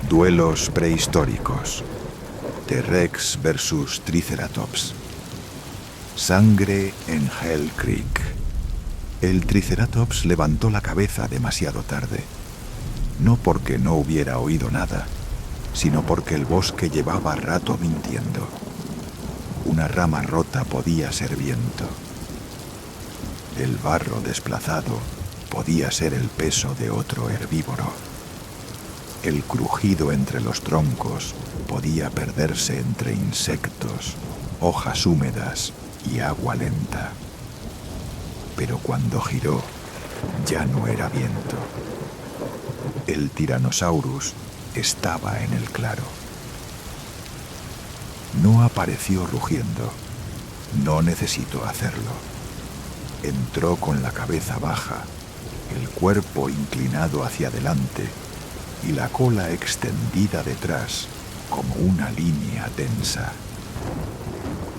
Duelos prehistóricos. T-Rex versus Triceratops. Sangre en Hell Creek. El Triceratops levantó la cabeza demasiado tarde. No porque no hubiera oído nada, sino porque el bosque llevaba rato mintiendo. Una rama rota podía ser viento. El barro desplazado podía ser el peso de otro herbívoro. El crujido entre los troncos podía perderse entre insectos, hojas húmedas y agua lenta. Pero cuando giró, ya no era viento. El Tyrannosaurus estaba en el claro. No apareció rugiendo. No necesitó hacerlo. Entró con la cabeza baja, el cuerpo inclinado hacia adelante y la cola extendida detrás como una línea tensa.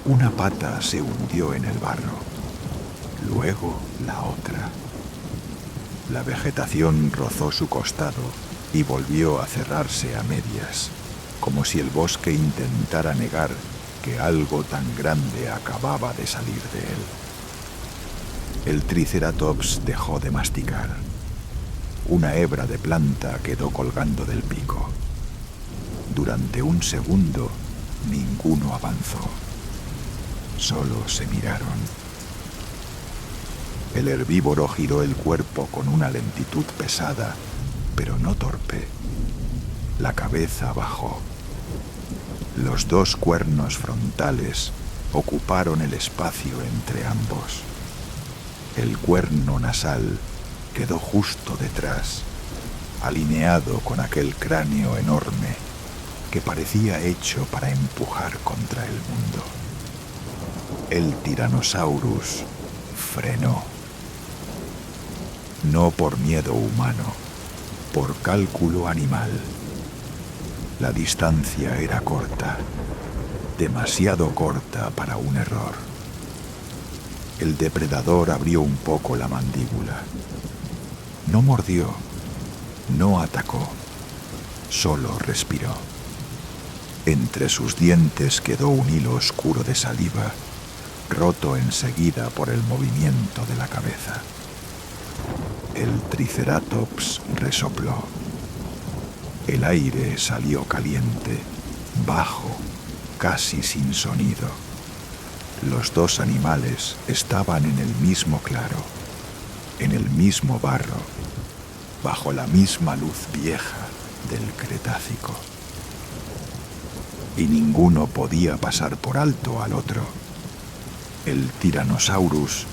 Una pata se hundió en el barro, luego la otra. La vegetación rozó su costado y volvió a cerrarse a medias, como si el bosque intentara negar que algo tan grande acababa de salir de él. El Triceratops dejó de masticar. Una hebra de planta quedó colgando del pico. Durante un segundo, ninguno avanzó. Solo se miraron. El herbívoro giró el cuerpo con una lentitud pesada, pero no torpe. La cabeza bajó. Los dos cuernos frontales ocuparon el espacio entre ambos. El cuerno nasal quedó justo detrás, alineado con aquel cráneo enorme que parecía hecho para empujar contra el mundo. El Tyrannosaurus frenó. No por miedo humano, por cálculo animal. La distancia era corta, demasiado corta para un error. El depredador abrió un poco la mandíbula. No mordió, no atacó, solo respiró. Entre sus dientes quedó un hilo oscuro de saliva, roto enseguida por el movimiento de la cabeza. El Triceratops resopló. El aire salió caliente, bajo, casi sin sonido. Los dos animales estaban en el mismo claro, en el mismo barro, bajo la misma luz vieja del Cretácico. Y ninguno podía pasar por alto al otro. El Tyrannosaurus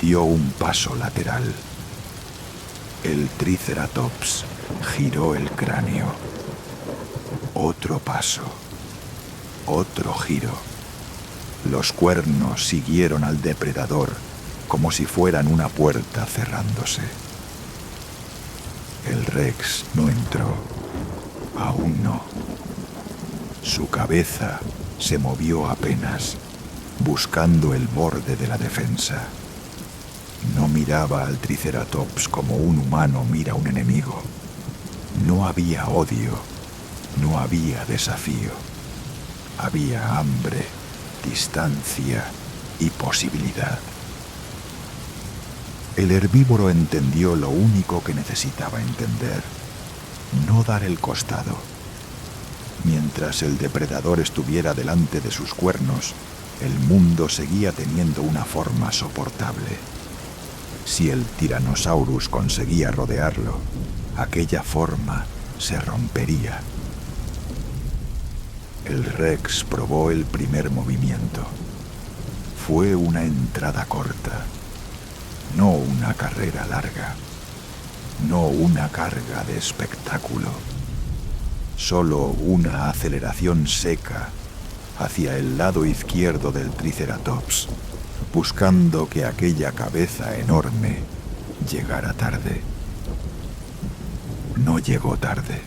dio un paso lateral. El Triceratops giró el cráneo. Otro paso. Otro giro. Los cuernos siguieron al depredador como si fueran una puerta cerrándose. El Rex no entró. Aún no. Su cabeza se movió apenas, buscando el borde de la defensa. No miraba al Triceratops como un humano mira a un enemigo. No había odio, no había desafío. Había hambre, distancia y posibilidad. El herbívoro entendió lo único que necesitaba entender: no dar el costado. Mientras el depredador estuviera delante de sus cuernos, el mundo seguía teniendo una forma soportable. Si el Tyrannosaurus conseguía rodearlo, aquella forma se rompería. El Rex probó el primer movimiento. Fue una entrada corta, no una carrera larga, no una carga de espectáculo, solo una aceleración seca hacia el lado izquierdo del Triceratops, buscando que aquella cabeza enorme llegara tarde. No llegó tarde.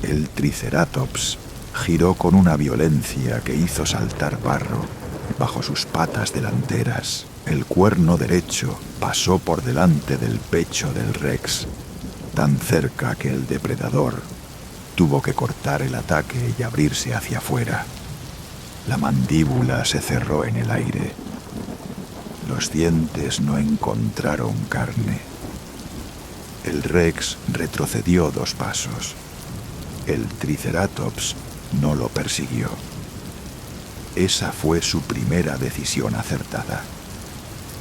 El Triceratops giró con una violencia que hizo saltar barro bajo sus patas delanteras. El cuerno derecho pasó por delante del pecho del Rex, tan cerca que el depredador Tuvo que cortar el ataque y abrirse hacia afuera. La mandíbula se cerró en el aire. Los dientes no encontraron carne. El Rex retrocedió 2 pasos. El Triceratops no lo persiguió. Esa fue su primera decisión acertada.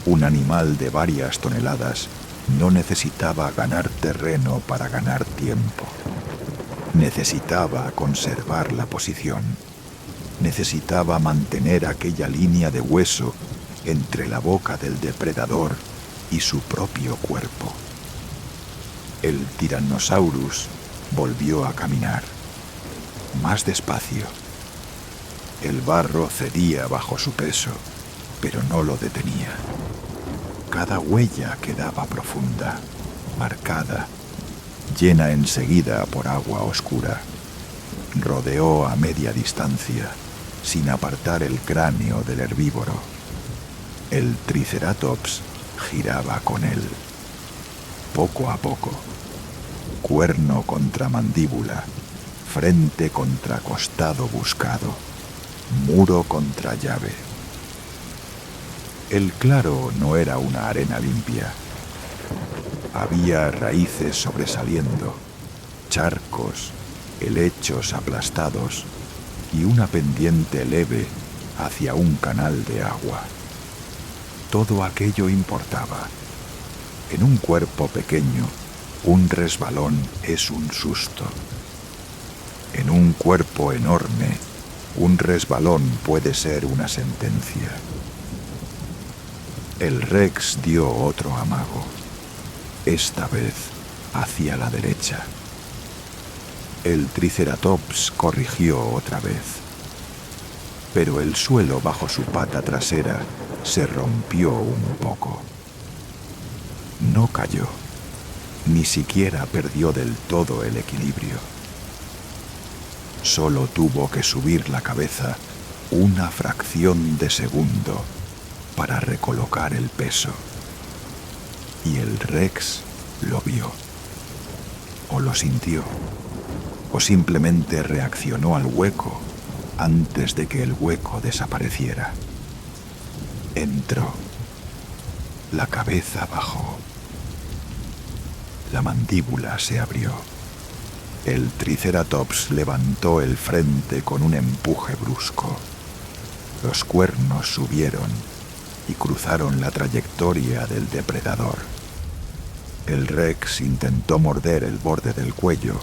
Un animal de varias toneladas no necesitaba ganar terreno para ganar tiempo. Necesitaba conservar la posición. Necesitaba mantener aquella línea de hueso entre la boca del depredador y su propio cuerpo. El Tyrannosaurus volvió a caminar, más despacio. El barro cedía bajo su peso, pero no lo detenía. Cada huella quedaba profunda, marcada, llena enseguida por agua oscura. Rodeó a media distancia, sin apartar el cráneo del herbívoro. El Triceratops giraba con él. Poco a poco, cuerno contra mandíbula, frente contra costado buscado, muro contra llave. El claro no era una arena limpia. Había raíces sobresaliendo, charcos, helechos aplastados y una pendiente leve hacia un canal de agua. Todo aquello importaba. En un cuerpo pequeño, un resbalón es un susto. En un cuerpo enorme, un resbalón puede ser una sentencia. El Rex dio otro amago, esta vez hacia la derecha. El Triceratops corrigió otra vez, pero el suelo bajo su pata trasera se rompió un poco. No cayó, ni siquiera perdió del todo el equilibrio. Solo tuvo que subir la cabeza una fracción de segundo para recolocar el peso. Y el Rex lo vio, o lo sintió, o simplemente reaccionó al hueco antes de que el hueco desapareciera. Entró. La cabeza bajó. La mandíbula se abrió. El Triceratops levantó el frente con un empuje brusco. Los cuernos subieron y cruzaron la trayectoria del depredador. El Rex intentó morder el borde del cuello,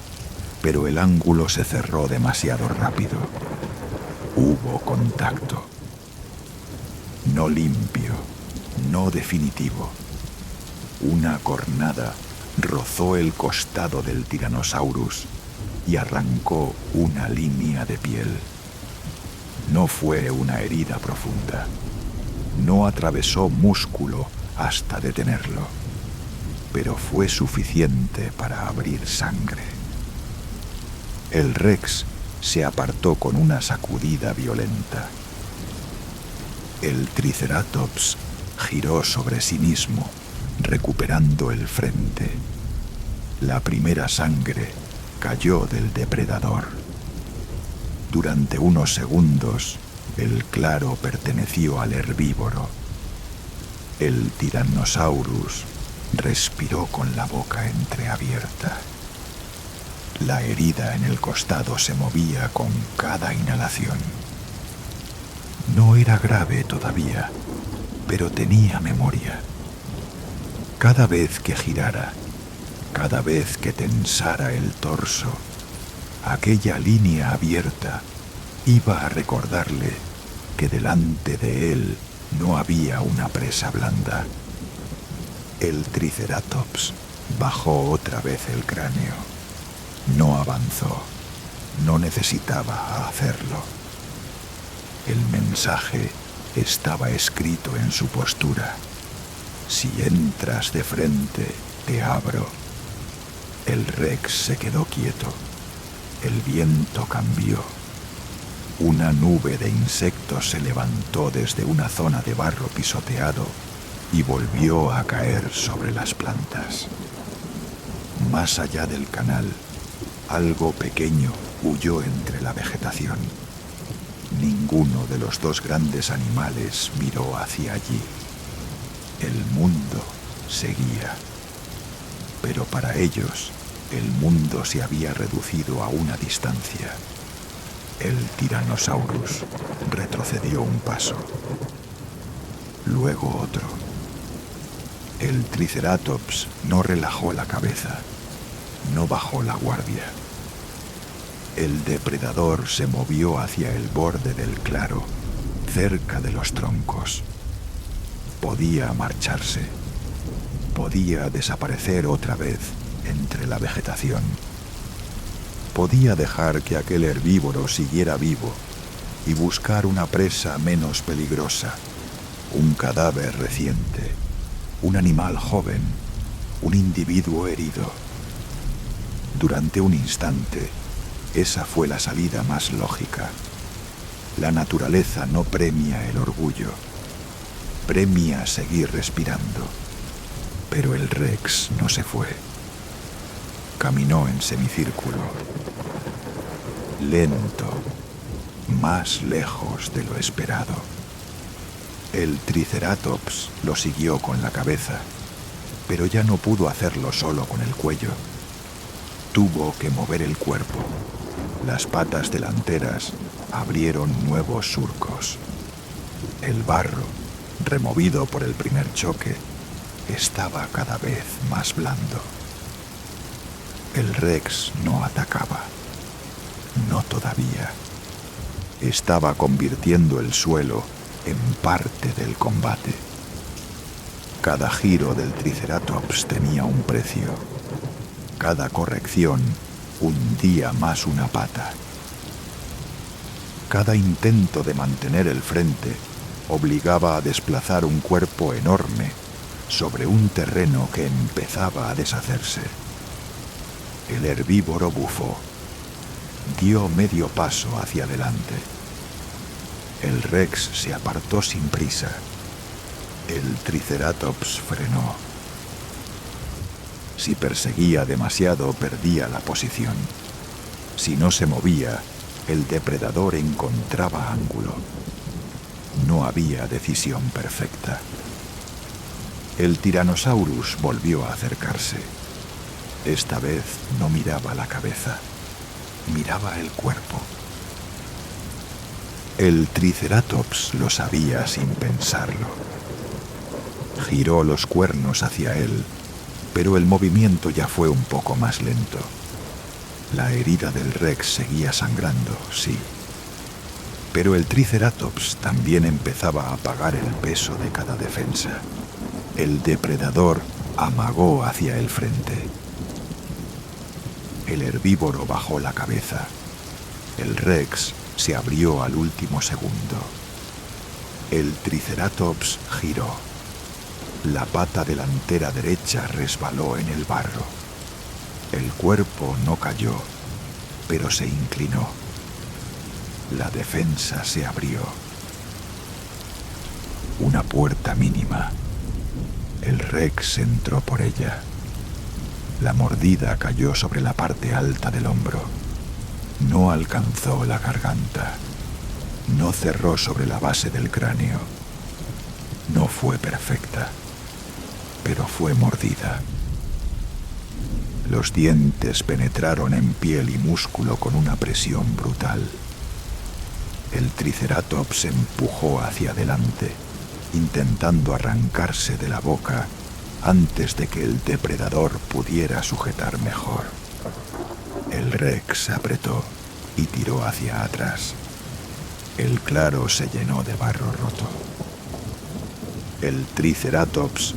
pero el ángulo se cerró demasiado rápido. Hubo contacto. No limpio, no definitivo. Una cornada rozó el costado del Tyrannosaurus y arrancó una línea de piel. No fue una herida profunda. No atravesó músculo hasta detenerlo, pero fue suficiente para abrir sangre. El Rex se apartó con una sacudida violenta. El Triceratops giró sobre sí mismo, recuperando el frente. La primera sangre cayó del depredador. Durante unos segundos, el claro perteneció al herbívoro. El Tyrannosaurus respiró con la boca entreabierta. La herida en el costado se movía con cada inhalación. No era grave todavía, pero tenía memoria. Cada vez que girara, cada vez que tensara el torso, aquella línea abierta iba a recordarle que delante de él no había una presa blanda. El Triceratops bajó otra vez el cráneo. No avanzó. No necesitaba hacerlo. El mensaje estaba escrito en su postura. Si entras de frente, te abro. El Rex se quedó quieto. El viento cambió. Una nube de insectos se levantó desde una zona de barro pisoteado y volvió a caer sobre las plantas. Más allá del canal, Algo pequeño huyó entre la vegetación. Ninguno de los dos grandes animales miró hacia allí. El mundo seguía. Pero para ellos, el mundo se había reducido a una distancia. El Tyrannosaurus retrocedió un paso, luego otro. El Triceratops no relajó la cabeza, no bajó la guardia. El depredador se movió hacia el borde del claro, cerca de los troncos. Podía marcharse, podía desaparecer otra vez entre la vegetación. Podía dejar que aquel herbívoro siguiera vivo y buscar una presa menos peligrosa, un cadáver reciente, un animal joven, un individuo herido. Durante un instante, esa fue la salida más lógica. La naturaleza no premia el orgullo, premia seguir respirando. Pero el Rex no se fue. Caminó en semicírculo, lento, más lejos de lo esperado. El Triceratops lo siguió con la cabeza, pero ya no pudo hacerlo solo con el cuello. Tuvo que mover el cuerpo. Las patas delanteras abrieron nuevos surcos. El barro, removido por el primer choque, estaba cada vez más blando. El Rex no atacaba. No todavía. Estaba convirtiendo el suelo en parte del combate. Cada giro del Triceratops tenía un precio. Cada corrección hundía más una pata. Cada intento de mantener el frente obligaba a desplazar un cuerpo enorme sobre un terreno que empezaba a deshacerse. El herbívoro bufó. Dio medio paso hacia adelante. El Rex se apartó sin prisa. El Triceratops frenó. Si perseguía demasiado, perdía la posición. Si no se movía, el depredador encontraba ángulo. No había decisión perfecta. El Tyrannosaurus volvió a acercarse. Esta vez no miraba la cabeza, miraba el cuerpo. El Triceratops lo sabía sin pensarlo. Giró los cuernos hacia él, pero el movimiento ya fue un poco más lento. La herida del Rex seguía sangrando, sí. Pero el Triceratops también empezaba a pagar el peso de cada defensa. El depredador amagó hacia el frente. El herbívoro bajó la cabeza. El Rex se abrió al último segundo. El Triceratops giró. La pata delantera derecha resbaló en el barro. El cuerpo no cayó, pero se inclinó. La defensa se abrió. Una puerta mínima. El Rex entró por ella. La mordida cayó sobre la parte alta del hombro. No alcanzó la garganta. No cerró sobre la base del cráneo. No fue perfecta, pero fue mordida. Los dientes penetraron en piel y músculo con una presión brutal. El Triceratops empujó hacia adelante, intentando arrancarse de la boca antes de que el depredador pudiera sujetar mejor. El Rex apretó y tiró hacia atrás. El claro se llenó de barro roto. El Triceratops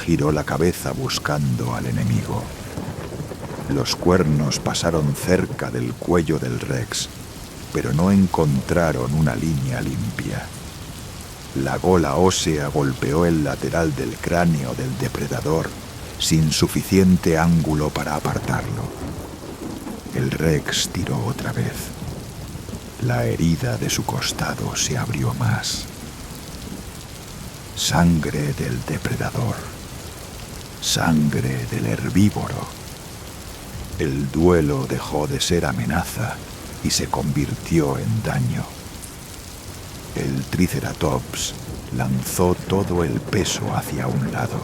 giró la cabeza buscando al enemigo. Los cuernos pasaron cerca del cuello del Rex, pero no encontraron una línea limpia. La gola ósea golpeó el lateral del cráneo del depredador sin suficiente ángulo para apartarlo. El Rex tiró otra vez. La herida de su costado se abrió más. Sangre del depredador. Sangre del herbívoro. El duelo dejó de ser amenaza y se convirtió en daño. El Triceratops lanzó todo el peso hacia un lado.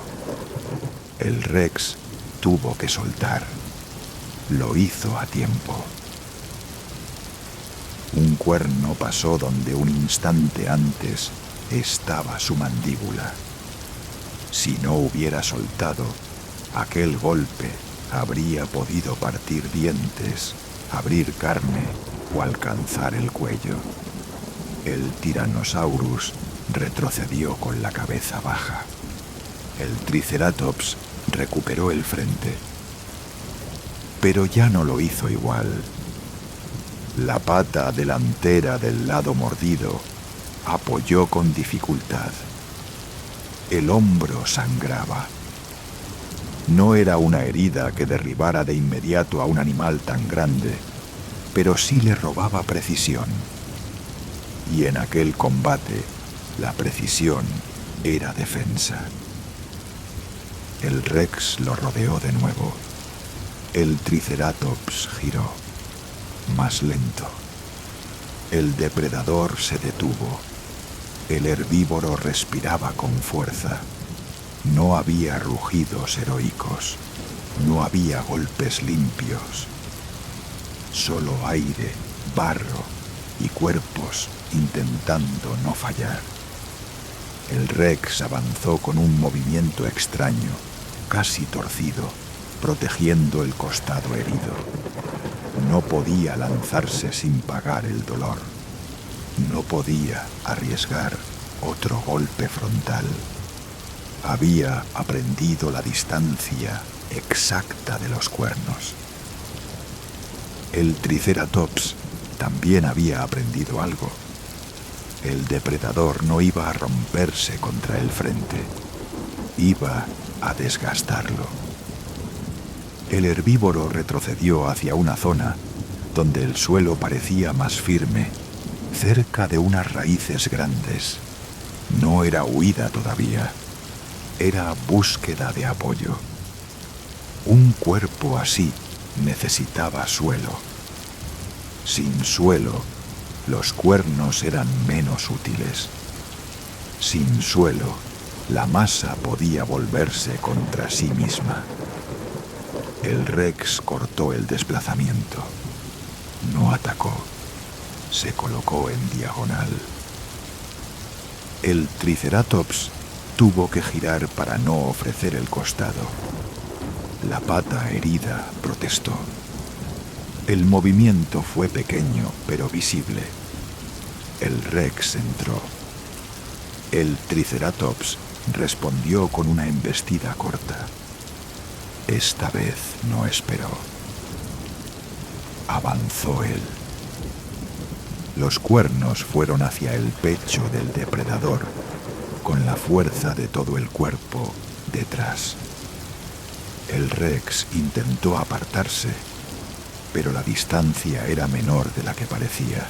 El Rex tuvo que soltar. Lo hizo a tiempo. Un cuerno pasó donde un instante antes estaba su mandíbula. Si no hubiera soltado, aquel golpe habría podido partir dientes, abrir carne o alcanzar el cuello. El Tyrannosaurus retrocedió con la cabeza baja. El Triceratops recuperó el frente. Pero ya no lo hizo igual. La pata delantera del lado mordido apoyó con dificultad. El hombro sangraba. No era una herida que derribara de inmediato a un animal tan grande, pero sí le robaba precisión. Y en aquel combate, la precisión era defensa. El Rex lo rodeó de nuevo. El Triceratops giró, más lento. El depredador se detuvo. El herbívoro respiraba con fuerza. No había rugidos heroicos. No había golpes limpios. Solo aire, barro y cuerpos intentando no fallar. El Rex avanzó con un movimiento extraño, casi torcido, protegiendo el costado herido. No podía lanzarse sin pagar el dolor. No podía arriesgar otro golpe frontal. Había aprendido la distancia exacta de los cuernos. El Triceratops también había aprendido algo. El depredador no iba a romperse contra el frente. Iba a desgastarlo. El herbívoro retrocedió hacia una zona donde el suelo parecía más firme, cerca de unas raíces grandes. No era huida todavía, era búsqueda de apoyo. Un cuerpo así necesitaba suelo. Sin suelo, los cuernos eran menos útiles. Sin suelo, la masa podía volverse contra sí misma. El Rex cortó el desplazamiento. No atacó. Se colocó en diagonal. El Triceratops tuvo que girar para no ofrecer el costado. La pata herida protestó. El movimiento fue pequeño, pero visible. El Rex entró. El Triceratops respondió con una embestida corta. Esta vez no esperó. Avanzó él. Los cuernos fueron hacia el pecho del depredador, con la fuerza de todo el cuerpo detrás. El Rex intentó apartarse, pero la distancia era menor de la que parecía.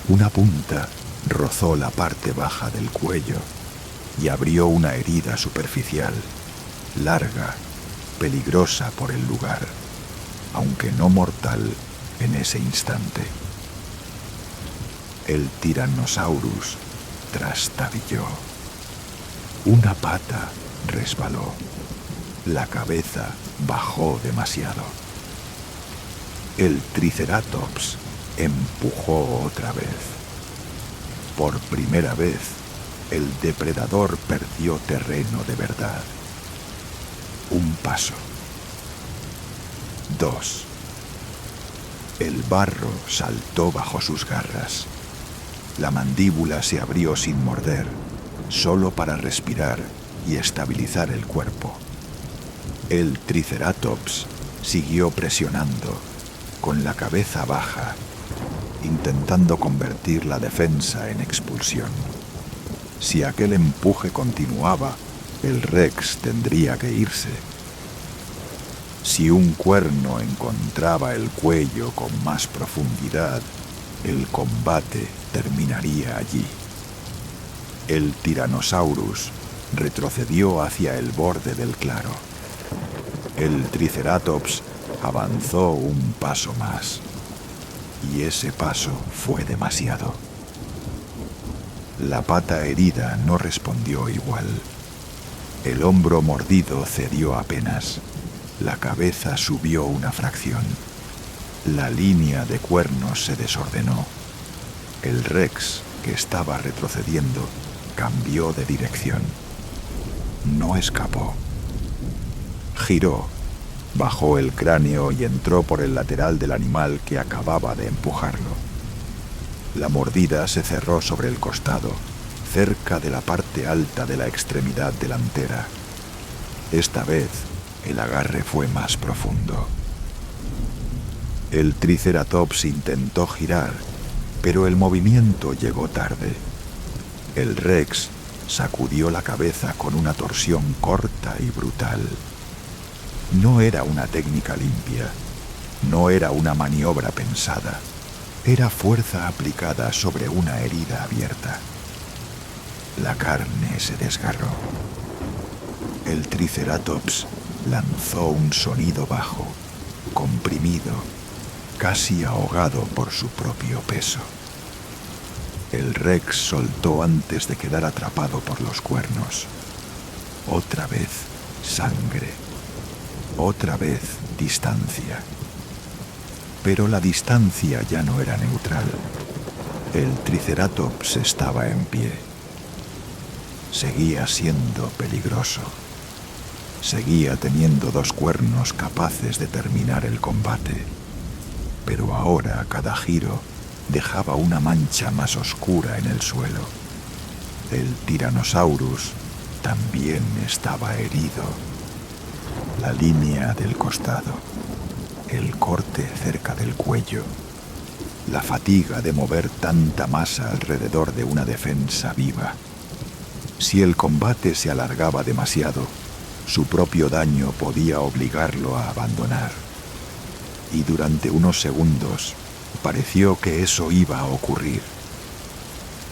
Una punta rozó la parte baja del cuello y abrió una herida superficial, larga, peligrosa por el lugar, aunque no mortal en ese instante. El Tyrannosaurus trastabilló. Una pata resbaló. La cabeza bajó demasiado. El Triceratops empujó otra vez. Por primera vez, el depredador perdió terreno de verdad. Un paso. 2. El barro saltó bajo sus garras. La mandíbula se abrió sin morder, solo para respirar y estabilizar el cuerpo. El Triceratops siguió presionando, con la cabeza baja, intentando convertir la defensa en expulsión. Si aquel empuje continuaba, el Rex tendría que irse. Si un cuerno encontraba el cuello con más profundidad, el combate terminaría allí. El Tyrannosaurus retrocedió hacia el borde del claro. El Triceratops Avanzó un paso más, y ese paso fue demasiado. La pata herida no respondió igual. El hombro mordido cedió apenas. La cabeza subió una fracción. La línea de cuernos se desordenó. El Rex, que estaba retrocediendo, cambió de dirección. No escapó. Giró, bajó el cráneo y entró por el lateral del animal que acababa de empujarlo. La mordida se cerró sobre el costado, cerca de la parte alta de la extremidad delantera. Esta vez, el agarre fue más profundo. El Triceratops intentó girar, pero el movimiento llegó tarde. El Rex sacudió la cabeza con una torsión corta y brutal. No era una técnica limpia, no era una maniobra pensada, era fuerza aplicada sobre una herida abierta. La carne se desgarró. El Triceratops lanzó un sonido bajo, comprimido, casi ahogado por su propio peso. El Rex soltó antes de quedar atrapado por los cuernos. Otra vez sangre. Otra vez distancia. Pero la distancia ya no era neutral. El Triceratops estaba en pie. Seguía siendo peligroso. Seguía teniendo dos cuernos capaces de terminar el combate. Pero ahora cada giro dejaba una mancha más oscura en el suelo. El Tyrannosaurus también estaba herido. La línea del costado, el corte cerca del cuello, la fatiga de mover tanta masa alrededor de una defensa viva. Si el combate se alargaba demasiado, su propio daño podía obligarlo a abandonar. Y durante unos segundos pareció que eso iba a ocurrir.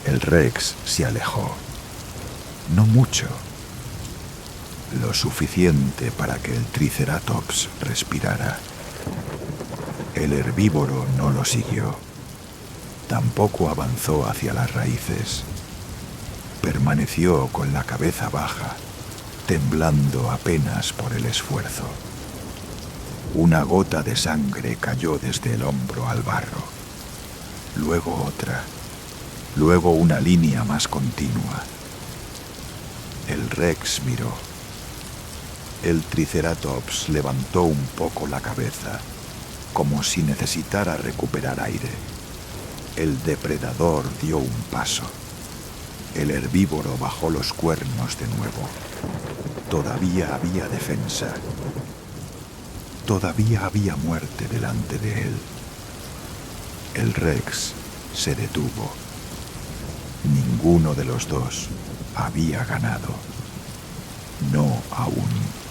El Rex se alejó. No mucho. Lo suficiente para que el Triceratops respirara. El herbívoro no lo siguió. Tampoco avanzó hacia las raíces. Permaneció con la cabeza baja, temblando apenas por el esfuerzo. Una gota de sangre cayó desde el hombro al barro. Luego otra. Luego una línea más continua. El Rex miró. El Triceratops levantó un poco la cabeza, como si necesitara recuperar aire. El depredador dio un paso. El herbívoro bajó los cuernos de nuevo. Todavía había defensa. Todavía había muerte delante de él. El Rex se detuvo. Ninguno de los dos había ganado. No aún.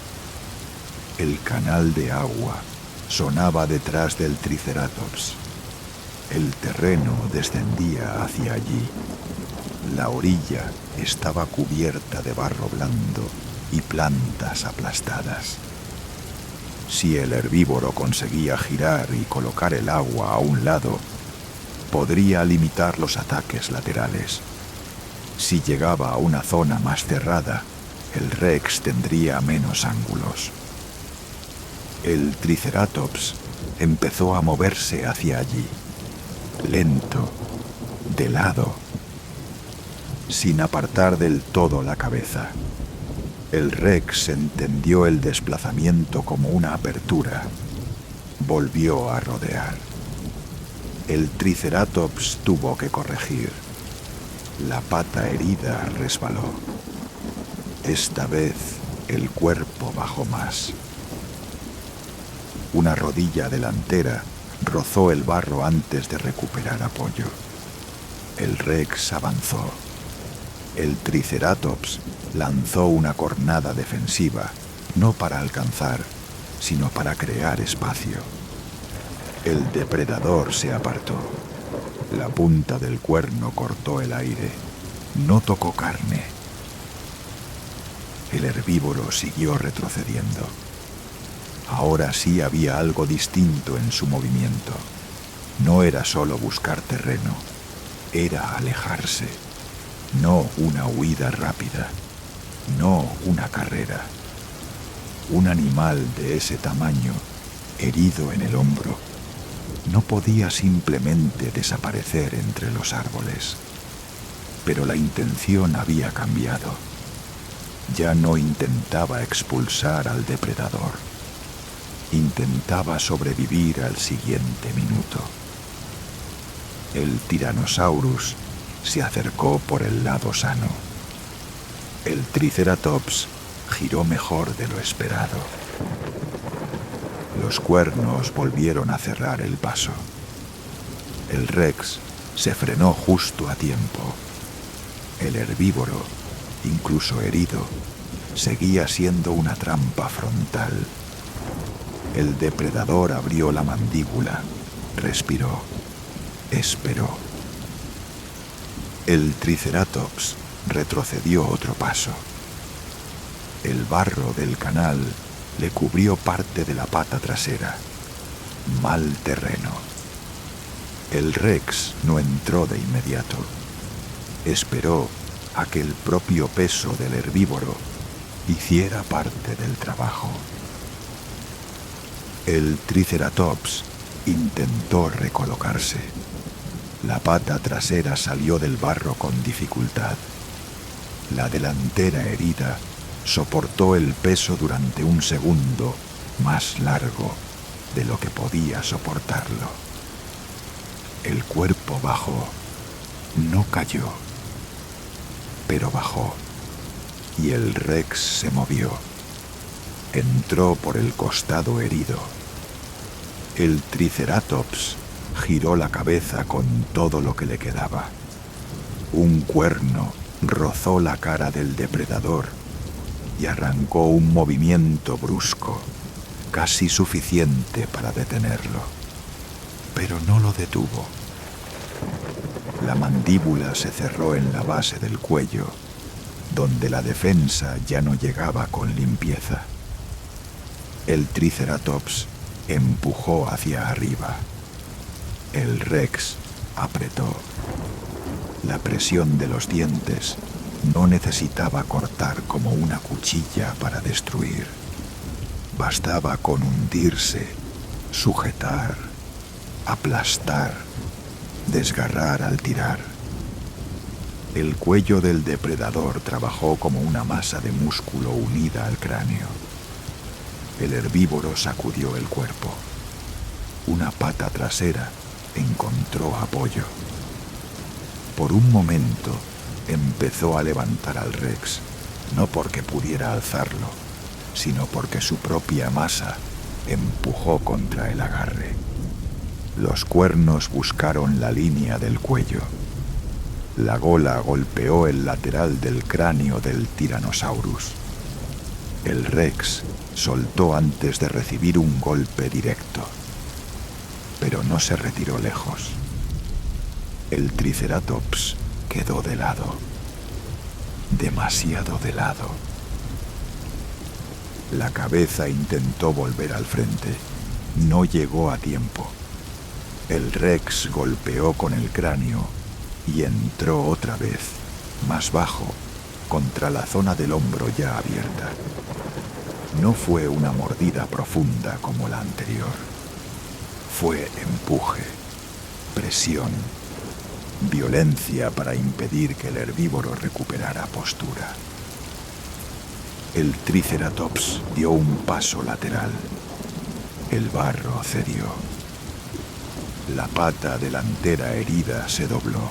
El canal de agua sonaba detrás del Triceratops. El terreno descendía hacia allí. La orilla estaba cubierta de barro blando y plantas aplastadas. Si el herbívoro conseguía girar y colocar el agua a un lado, podría limitar los ataques laterales. Si llegaba a una zona más cerrada, el Rex tendría menos ángulos. El Triceratops empezó a moverse hacia allí, lento, de lado, sin apartar del todo la cabeza. El Rex entendió el desplazamiento como una apertura. Volvió a rodear. El Triceratops tuvo que corregir. La pata herida resbaló. Esta vez el cuerpo bajó más. Una rodilla delantera rozó el barro antes de recuperar apoyo. El Rex avanzó. El Triceratops lanzó una cornada defensiva, no para alcanzar, sino para crear espacio. El depredador se apartó. La punta del cuerno cortó el aire. No tocó carne. El herbívoro siguió retrocediendo. Ahora sí había algo distinto en su movimiento. No era solo buscar terreno, era alejarse. No una huida rápida, no una carrera. Un animal de ese tamaño, herido en el hombro, no podía simplemente desaparecer entre los árboles. Pero la intención había cambiado. Ya no intentaba expulsar al depredador. Intentaba sobrevivir al siguiente minuto. El Tyrannosaurus se acercó por el lado sano. El Triceratops giró mejor de lo esperado. Los cuernos volvieron a cerrar el paso. El Rex se frenó justo a tiempo. El herbívoro, incluso herido, seguía siendo una trampa frontal. El depredador abrió la mandíbula, respiró, esperó. El Triceratops retrocedió otro paso. El barro del canal le cubrió parte de la pata trasera. Mal terreno. El Rex no entró de inmediato. Esperó a que el propio peso del herbívoro hiciera parte del trabajo. El Triceratops intentó recolocarse. La pata trasera salió del barro con dificultad. La delantera herida soportó el peso durante un segundo más largo de lo que podía soportarlo. El cuerpo bajó, no cayó, pero bajó, y el Rex se movió. Entró por el costado herido. El Triceratops giró la cabeza con todo lo que le quedaba. Un cuerno rozó la cara del depredador y arrancó un movimiento brusco, casi suficiente para detenerlo. Pero no lo detuvo. La mandíbula se cerró en la base del cuello, donde la defensa ya no llegaba con limpieza. El Triceratops empujó hacia arriba. El Rex apretó. La presión de los dientes no necesitaba cortar como una cuchilla para destruir. Bastaba con hundirse, sujetar, aplastar, desgarrar al tirar. El cuello del depredador trabajó como una masa de músculo unida al cráneo. El herbívoro sacudió el cuerpo. Una pata trasera encontró apoyo. Por un momento empezó a levantar al Rex, no porque pudiera alzarlo, sino porque su propia masa empujó contra el agarre. Los cuernos buscaron la línea del cuello. La gola golpeó el lateral del cráneo del Tyrannosaurus. El Rex soltó antes de recibir un golpe directo, pero no se retiró lejos. El Triceratops quedó de lado, demasiado de lado. La cabeza intentó volver al frente, no llegó a tiempo. El Rex golpeó con el cráneo y entró otra vez, más bajo, contra la zona del hombro ya abierta. No fue una mordida profunda como la anterior. Fue empuje, presión, violencia para impedir que el herbívoro recuperara postura. El Triceratops dio un paso lateral. El barro cedió. La pata delantera herida se dobló.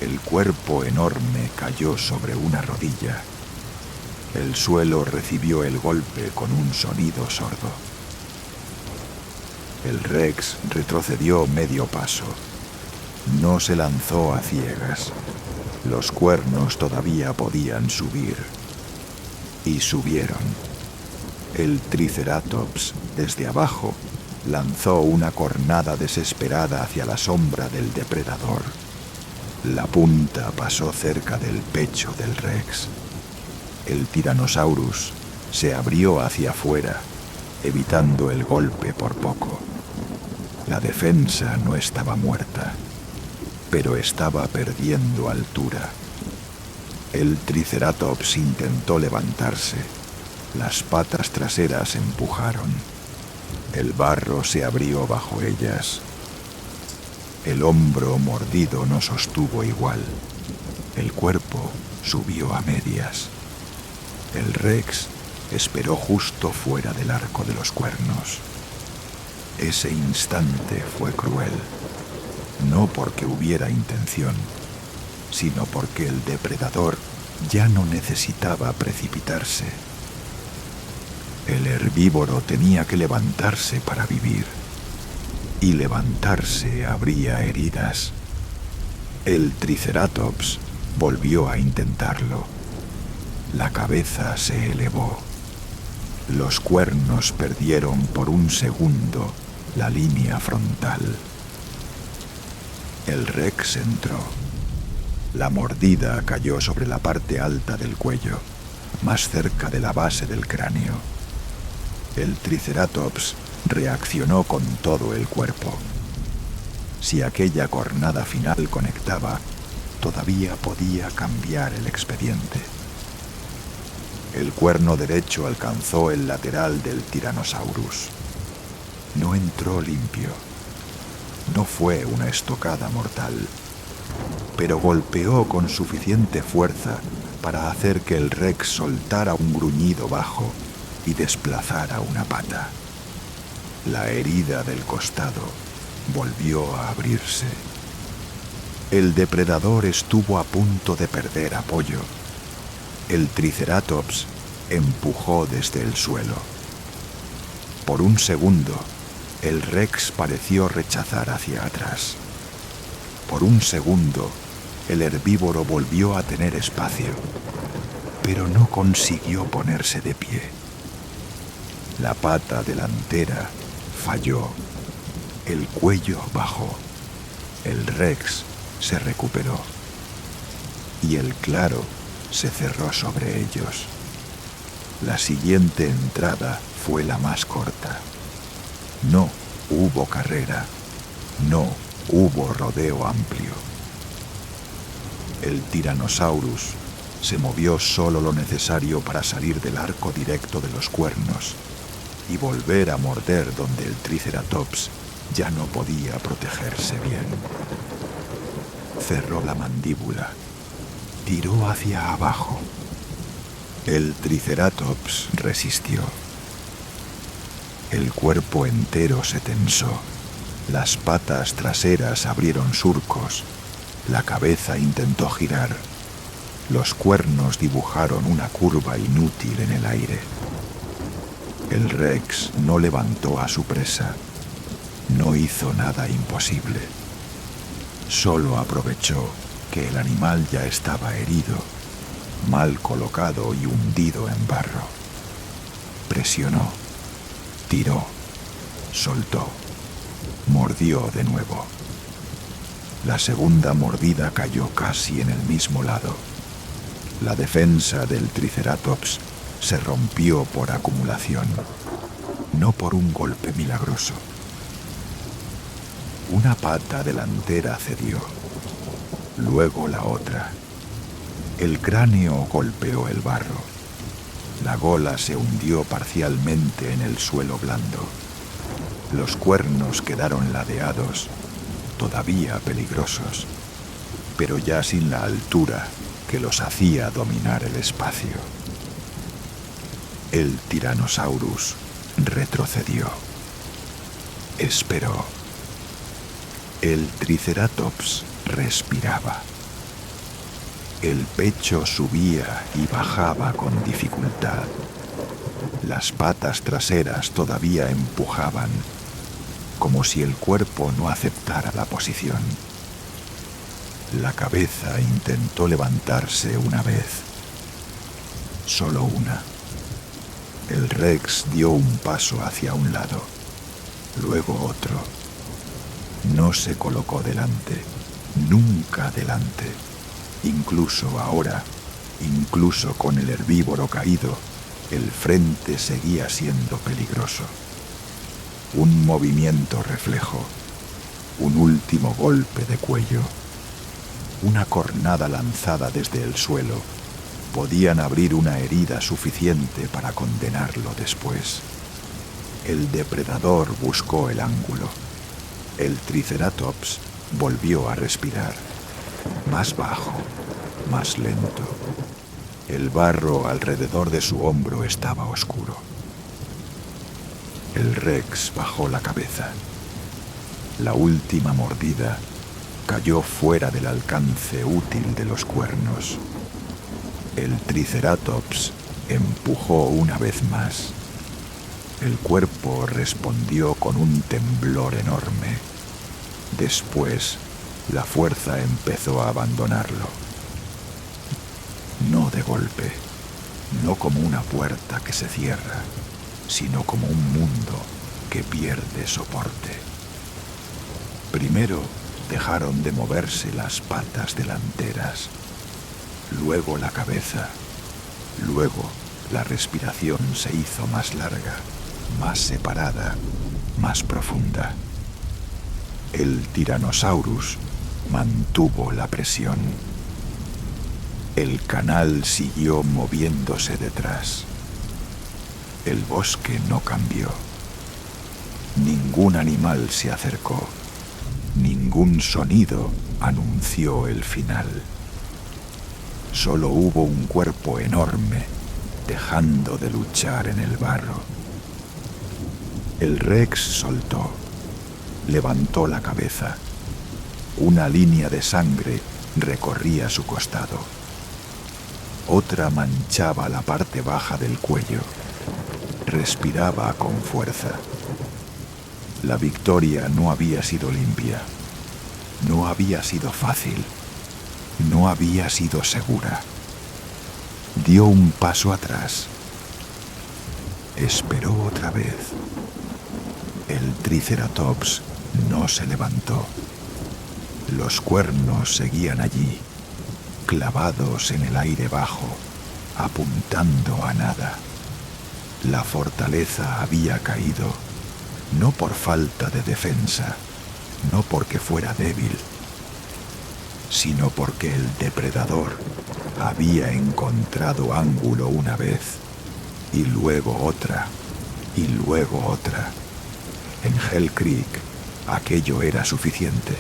El cuerpo enorme cayó sobre una rodilla. El suelo recibió el golpe con un sonido sordo. El Rex retrocedió medio paso. No se lanzó a ciegas. Los cuernos todavía podían subir. Y subieron. El Triceratops, desde abajo, lanzó una cornada desesperada hacia la sombra del depredador. La punta pasó cerca del pecho del Rex. El Tyrannosaurus se abrió hacia afuera evitando el golpe por poco. La defensa no estaba muerta, pero estaba perdiendo altura. El Triceratops intentó levantarse. Las patas traseras empujaron. El barro se abrió bajo ellas. El hombro mordido no sostuvo igual. El cuerpo subió a medias. El Rex esperó justo fuera del arco de los cuernos. Ese instante fue cruel, no porque hubiera intención, sino porque el depredador ya no necesitaba precipitarse. El herbívoro tenía que levantarse para vivir, y levantarse abría heridas. El Triceratops volvió a intentarlo. La cabeza se elevó. Los cuernos perdieron por un segundo la línea frontal. El Rex entró. La mordida cayó sobre la parte alta del cuello, más cerca de la base del cráneo. El Triceratops reaccionó con todo el cuerpo. Si aquella cornada final conectaba, todavía podía cambiar el expediente. El cuerno derecho alcanzó el lateral del Tyrannosaurus. No entró limpio. No fue una estocada mortal, pero golpeó con suficiente fuerza para hacer que el Rex soltara un gruñido bajo y desplazara una pata. La herida del costado volvió a abrirse. El depredador estuvo a punto de perder apoyo. El Triceratops empujó desde el suelo. Por un segundo, el Rex pareció rechazar hacia atrás. Por un segundo, el herbívoro volvió a tener espacio, pero no consiguió ponerse de pie. La pata delantera falló. El cuello bajó. El Rex se recuperó. Y el claro se cerró sobre ellos. La siguiente entrada fue la más corta. No hubo carrera. No hubo rodeo amplio. El Tyrannosaurus se movió solo lo necesario para salir del arco directo de los cuernos y volver a morder donde el Triceratops ya no podía protegerse bien. Cerró la mandíbula. Tiró hacia abajo. El Triceratops resistió. El cuerpo entero se tensó. Las patas traseras abrieron surcos. La cabeza intentó girar. Los cuernos dibujaron una curva inútil en el aire. El Rex no levantó a su presa. No hizo nada imposible. Solo aprovechó que el animal ya estaba herido, mal colocado y hundido en barro. Presionó, tiró, soltó, mordió de nuevo. La segunda mordida cayó casi en el mismo lado. La defensa del Triceratops se rompió por acumulación, no por un golpe milagroso. Una pata delantera cedió, luego la otra. El cráneo golpeó el barro. La gola se hundió parcialmente en el suelo blando. Los cuernos quedaron ladeados, todavía peligrosos, pero ya sin la altura que los hacía dominar el espacio. El Tyrannosaurus retrocedió. Esperó. El Triceratops respiraba. El pecho subía y bajaba con dificultad. Las patas traseras todavía empujaban, como si el cuerpo no aceptara la posición. La cabeza intentó levantarse una vez. Solo una. El Rex dio un paso hacia un lado, luego otro. No se colocó delante, nunca delante. Incluso ahora, incluso con el herbívoro caído, El frente seguía siendo peligroso. Un movimiento reflejo, un último golpe de cuello, una cornada lanzada desde el suelo, podían abrir una herida suficiente para condenarlo después. El depredador buscó el ángulo. El Triceratops volvió a respirar, más bajo, más lento. El barro alrededor de su hombro estaba oscuro. El Rex bajó la cabeza. La última mordida cayó fuera del alcance útil de los cuernos. El Triceratops empujó una vez más. El cuerpo respondió con un temblor enorme. Después, la fuerza empezó a abandonarlo. No de golpe, no como una puerta que se cierra, sino como un mundo que pierde soporte. Primero dejaron de moverse las patas delanteras, luego la cabeza, luego la respiración se hizo más larga, más separada, más profunda. El Tyrannosaurus mantuvo la presión. El canal siguió moviéndose detrás. El bosque no cambió. Ningún animal se acercó. Ningún sonido anunció el final. Solo hubo un cuerpo enorme, dejando de luchar en el barro. El Rex soltó, levantó la cabeza. Una línea de sangre recorría su costado. Otra manchaba la parte baja del cuello. Respiraba con fuerza. La victoria no había sido limpia. No había sido fácil. No había sido segura. Dio un paso atrás. Esperó otra vez. El Triceratops no se levantó. Los cuernos seguían allí, clavados en el aire bajo, apuntando a nada. La fortaleza había caído, no por falta de defensa, no porque fuera débil, sino porque el depredador había encontrado ángulo una vez, y luego otra, y luego otra. En Hell Creek, aquello era suficiente.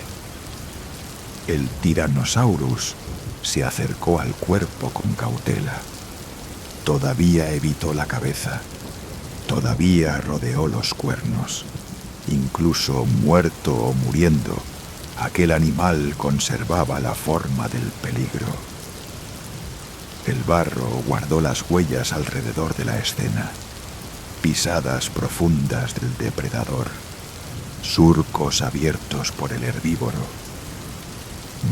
El Tyrannosaurus se acercó al cuerpo con cautela. Todavía evitó la cabeza. Todavía rodeó los cuernos. Incluso muerto o muriendo, aquel animal conservaba la forma del peligro. El barro guardó las huellas alrededor de la escena. Pisadas profundas del depredador. Surcos abiertos por el herbívoro.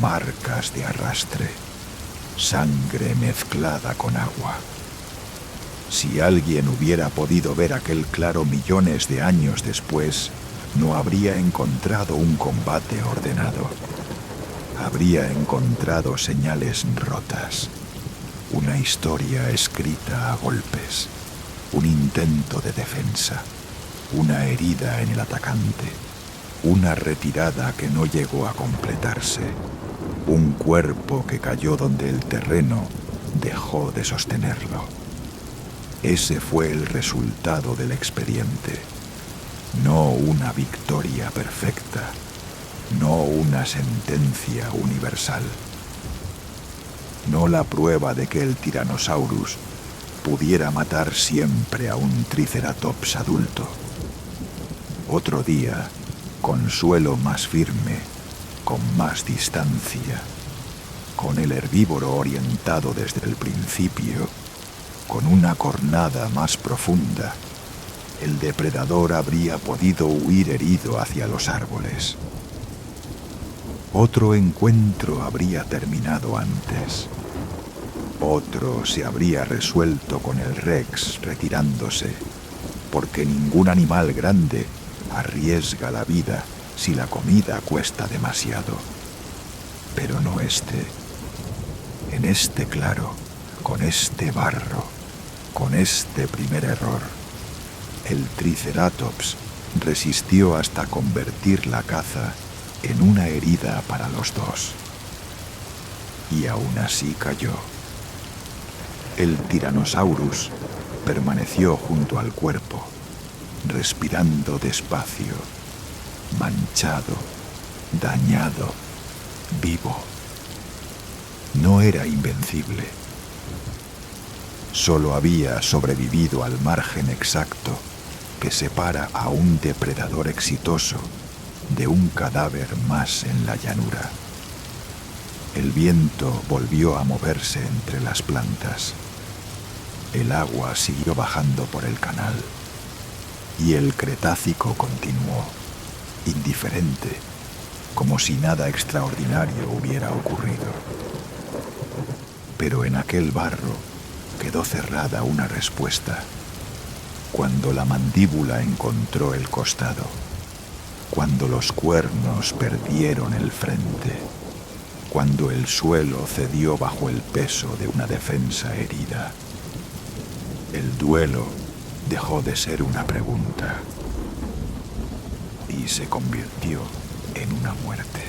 Marcas de arrastre. Sangre mezclada con agua. Si alguien hubiera podido ver aquel claro millones de años después, no habría encontrado un combate ordenado. Habría encontrado señales rotas. Una historia escrita a golpes. Un intento de defensa. Una herida en el atacante. Una retirada que no llegó a completarse. Un cuerpo que cayó donde el terreno dejó de sostenerlo. Ese fue el resultado del expediente. No una victoria perfecta. No una sentencia universal. No la prueba de que el Tyrannosaurus pudiera matar siempre a un Triceratops adulto. Otro día, con suelo más firme, con más distancia, con el herbívoro orientado desde el principio, con una cornada más profunda, el depredador habría podido huir herido hacia los árboles. Otro encuentro habría terminado antes. Otro se habría resuelto con el Rex retirándose, porque ningún animal grande arriesga la vida si la comida cuesta demasiado. Pero no este. En este claro, con este barro, Con este primer error, el Triceratops resistió hasta convertir la caza en una herida para los dos. Y aún así cayó. El Tyrannosaurus permaneció junto al cuerpo, respirando despacio, manchado, dañado, vivo. No era invencible. Solo había sobrevivido al margen exacto que separa a un depredador exitoso de un cadáver más en la llanura. El viento volvió a moverse entre las plantas. El agua siguió bajando por el canal. Y el Cretácico continuó, indiferente, como si nada extraordinario hubiera ocurrido. Pero en aquel barro quedó cerrada una respuesta. Cuando la mandíbula encontró el costado, cuando los cuernos perdieron el frente, cuando el suelo cedió bajo el peso de una defensa herida, el duelo dejó de ser una pregunta y se convirtió en una muerte.